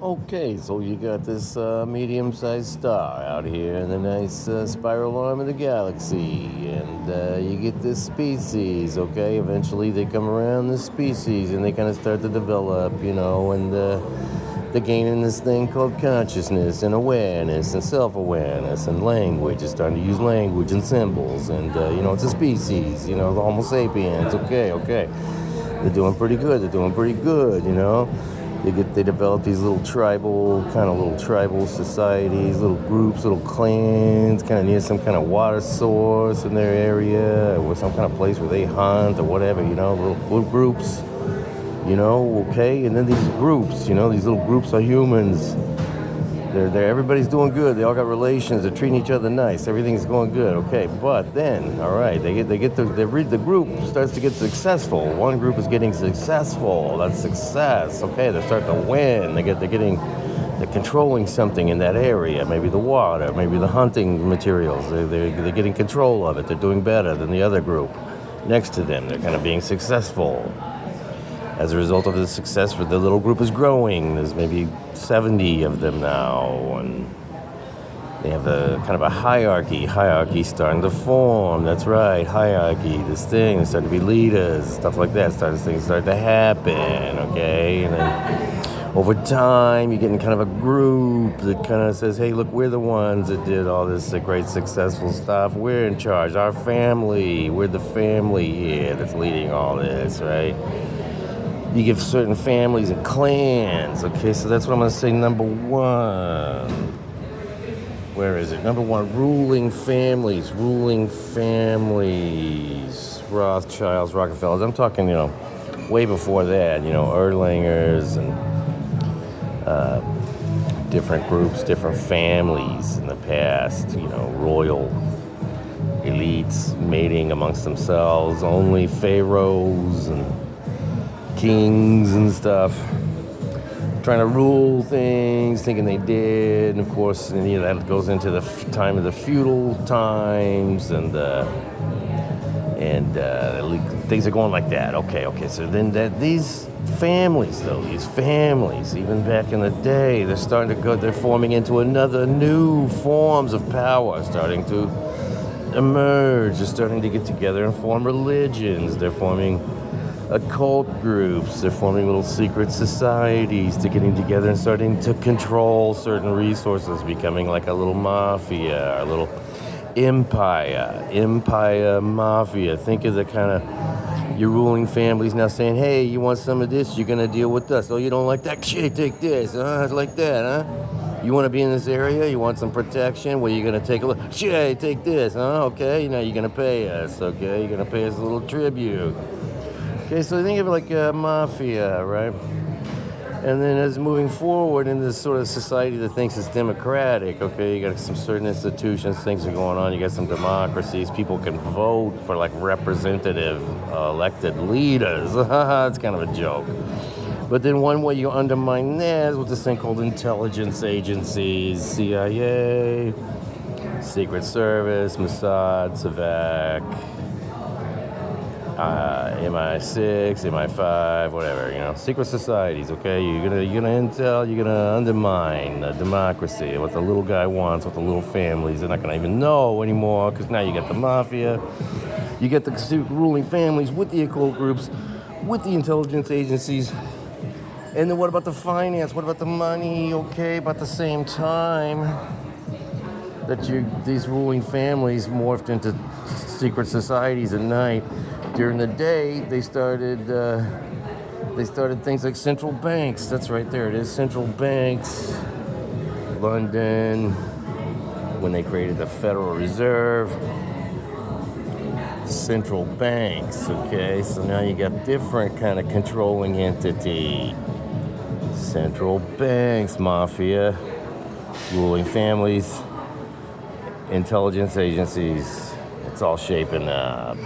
Okay, so you got this medium-sized star out here in the nice spiral arm of the galaxy, and you get this species, okay? Eventually they come around this species, and they kind of start to develop, and they're gaining this thing called consciousness and awareness and self-awareness and language. It's starting to use language and symbols, and, it's a species, the Homo sapiens, okay. They're doing pretty good, They develop these little tribal societies, little groups, little clans, kind of near some kind of water source in their area, or some kind of place where they hunt or whatever, little groups, okay? And then these groups, these little groups are humans. Everybody's doing good. They all got relations. They're treating each other nice. Everything's going good. Okay, but then, all right, the group starts to get successful. One group is getting successful. That's success. Okay, they're starting to win. They're controlling something in that area. Maybe the water. Maybe the hunting materials. They're getting control of it. They're doing better than the other group next to them. They're kind of being successful. As a result of the success, the little group is growing. There's maybe 70 of them now, and they have a kind of a hierarchy starting to form. That's right, hierarchy. This thing, they start to be leaders, stuff like that. Things start to happen, okay? And then over time, you're getting kind of a group that kind of says, hey, look, we're the ones that did all this great successful stuff. We're in charge. Our family, we're the family here that's leading all this, right? You give certain families and clans, okay? So that's what I'm going to say, number one. Where is it? Number one, ruling families. Rothchilds, Rockefellers. I'm talking, way before that, Erlangers and different groups, different families in the past, royal elites mating amongst themselves, only pharaohs and kings and stuff, trying to rule things, thinking they did, and of course, that goes into the time of the feudal times, and things are going like that. Okay. So then these families, even back in the day, they're forming into new forms of power, starting to emerge. They're starting to get together and form religions. They're forming occult groups. They're forming little secret societies to getting together and starting to control certain resources, becoming like a little mafia, a little empire mafia. Think of the kind of your ruling families now saying, hey, you want some of this, you're gonna deal with us. Oh, you don't like that shit, take this. Like that, huh? You want to be in this area? You want some protection? Well, you're gonna take a look. Shit, take this, huh? Okay, now you're gonna pay us. Okay, you're gonna pay us a little tribute. Okay, so think of it like a mafia, right? And then as moving forward in this sort of society that thinks it's democratic, okay, you got some certain institutions, things are going on, you got some democracies, people can vote for like representative elected leaders. It's kind of a joke. But then one way you undermine that is with this thing called intelligence agencies, CIA, Secret Service, Mossad, Savak, MI6, MI5, whatever, secret societies, okay? You're gonna undermine democracy, what the little guy wants, what the little families, they're not gonna even know anymore, because now you got the mafia, you get the ruling families with the occult groups, with the intelligence agencies, and then what about the finance, what about the money, okay? About the same time that these ruling families morphed into secret societies at night, during the day, they started things like central banks. That's right, there it is, central banks. London, when they created the Federal Reserve. Central banks, okay? So now you got different kind of controlling entity. Central banks, mafia, ruling families, intelligence agencies. It's all shaping up.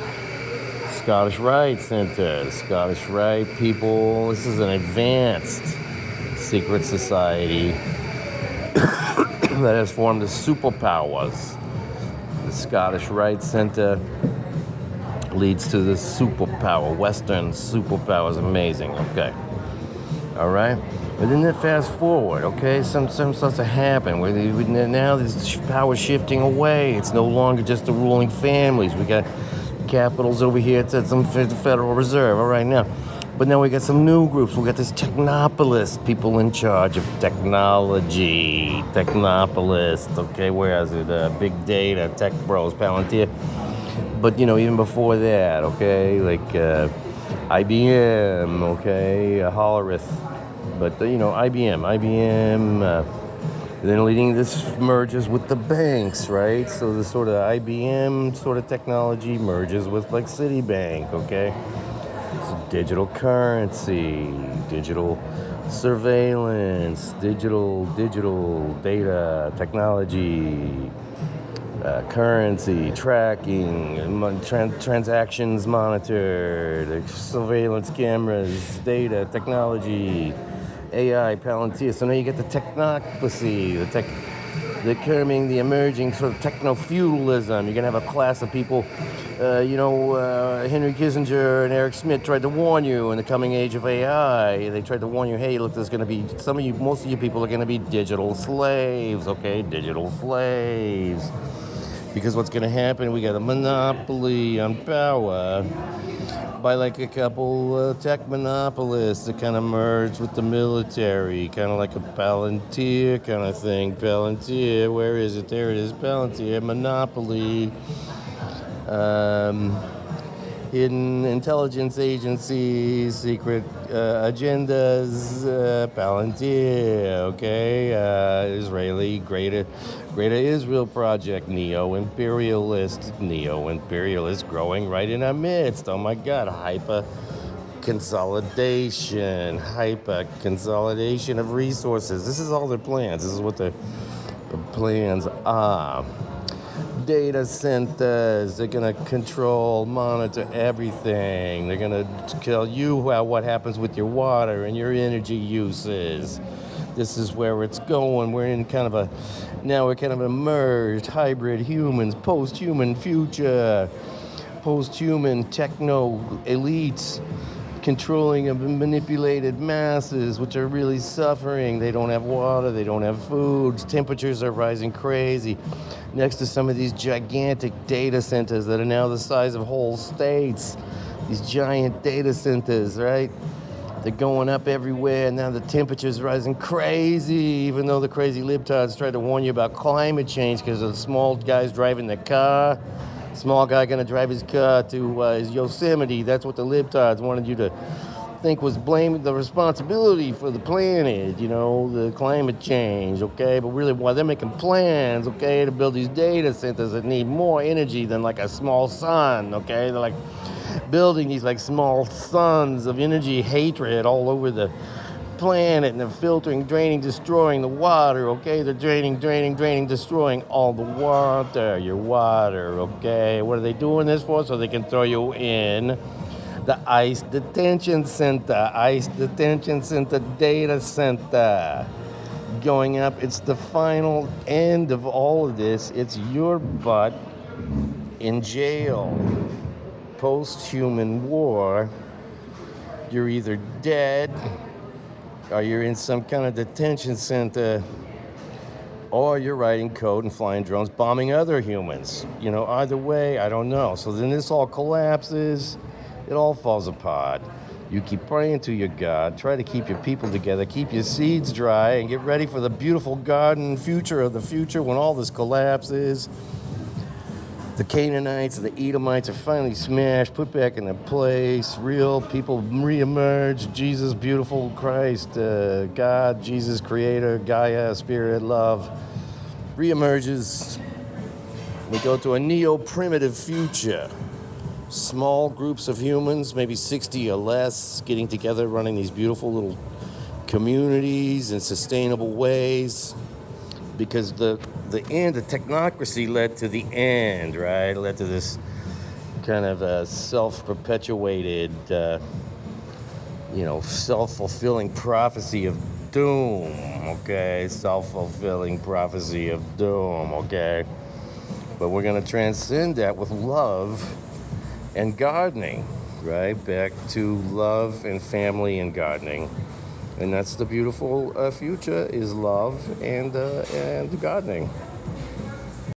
Scottish Rite Center, Scottish Rite people. This is an advanced secret society that has formed the superpowers. The Scottish Rite Center leads to the superpower, Western superpower is amazing. Okay, all right. But then fast forward, okay, some starts to happen where now there's power shifting away. It's no longer just the ruling families. We got capitals over here at some Federal Reserve, all right now. But now we got some new groups. We got this technopolist, people in charge of technology, technopolist, okay, where is it? Big data, tech bros, Palantir. But, even before that, okay, like IBM, okay, Hollerith. But, IBM, then leading this merges with the banks, right? So the sort of IBM sort of technology merges with like Citibank, okay? So digital currency, digital surveillance, digital data, technology, currency, tracking, transactions monitored, surveillance cameras, data, technology, AI, Palantir. So now you get the technocracy, the emerging sort of techno-feudalism. You're going to have a class of people, Henry Kissinger and Eric Schmidt tried to warn you in the coming age of AI. They tried to warn you, hey, look, there's going to be, most of you people are going to be digital slaves, okay? Digital slaves. Because what's going to happen, we got a monopoly on power by like a couple tech monopolists that kind of merge with the military, kind of like a Palantir kind of thing. Palantir, where is it? There it is, Palantir, Monopoly, hidden intelligence agencies, secret agendas, Palantir, okay, Israeli, Greater Israel Project, neo-imperialist growing right in our midst. Oh my God, hyper consolidation of resources. This is all their plans. This is what the plans are. Data centers, they're going to control, monitor everything. They're going to tell you what happens with your water and your energy uses. This is where it's going. We're kind of a merged hybrid humans, post-human future, post-human techno elites controlling of manipulated masses, which are really suffering. They don't have water, they don't have food, temperatures are rising crazy next to some of these gigantic data centers that are now the size of whole states. These giant data centers, right? They're going up everywhere, and now the temperature's rising crazy, even though the crazy libtards tried to warn you about climate change because of the small guys driving the car. Small guy gonna drive his car to his Yosemite. That's what the libtards wanted you to think was blaming the responsibility for the planet, the climate change, okay? But really, while they're making plans, okay, to build these data centers that need more energy than like a small sun, okay? They're like building these like small suns of energy hatred all over the planet, and they're filtering, draining, destroying the water, okay? They're draining, destroying all the water, your water, okay? What are they doing this for? So they can throw you in the ICE detention center data center. Going up, it's the final end of all of this. It's your butt in jail. Post-human war, you're either dead or you're in some kind of detention center, or you're writing code and flying drones, bombing other humans. Either way, I don't know. So then this all collapses. It all falls apart. You keep praying to your God. Try to keep your people together. Keep your seeds dry and get ready for the beautiful garden future of the future when all this collapses. The Canaanites, the Edomites are finally smashed, put back in their place. Real people reemerge. Jesus, beautiful Christ, God, Jesus, Creator, Gaia, Spirit, Love, reemerges. We go to a neo-primitive future. Small groups of humans, maybe 60 or less, getting together, running these beautiful little communities in sustainable ways. Because the end of technocracy led to the end, right? It led to this kind of a self-perpetuated, self-fulfilling prophecy of doom, okay? Self-fulfilling prophecy of doom, okay? But we're going to transcend that with love and gardening, right? Back to love and family and gardening. And that's the beautiful future is love and gardening.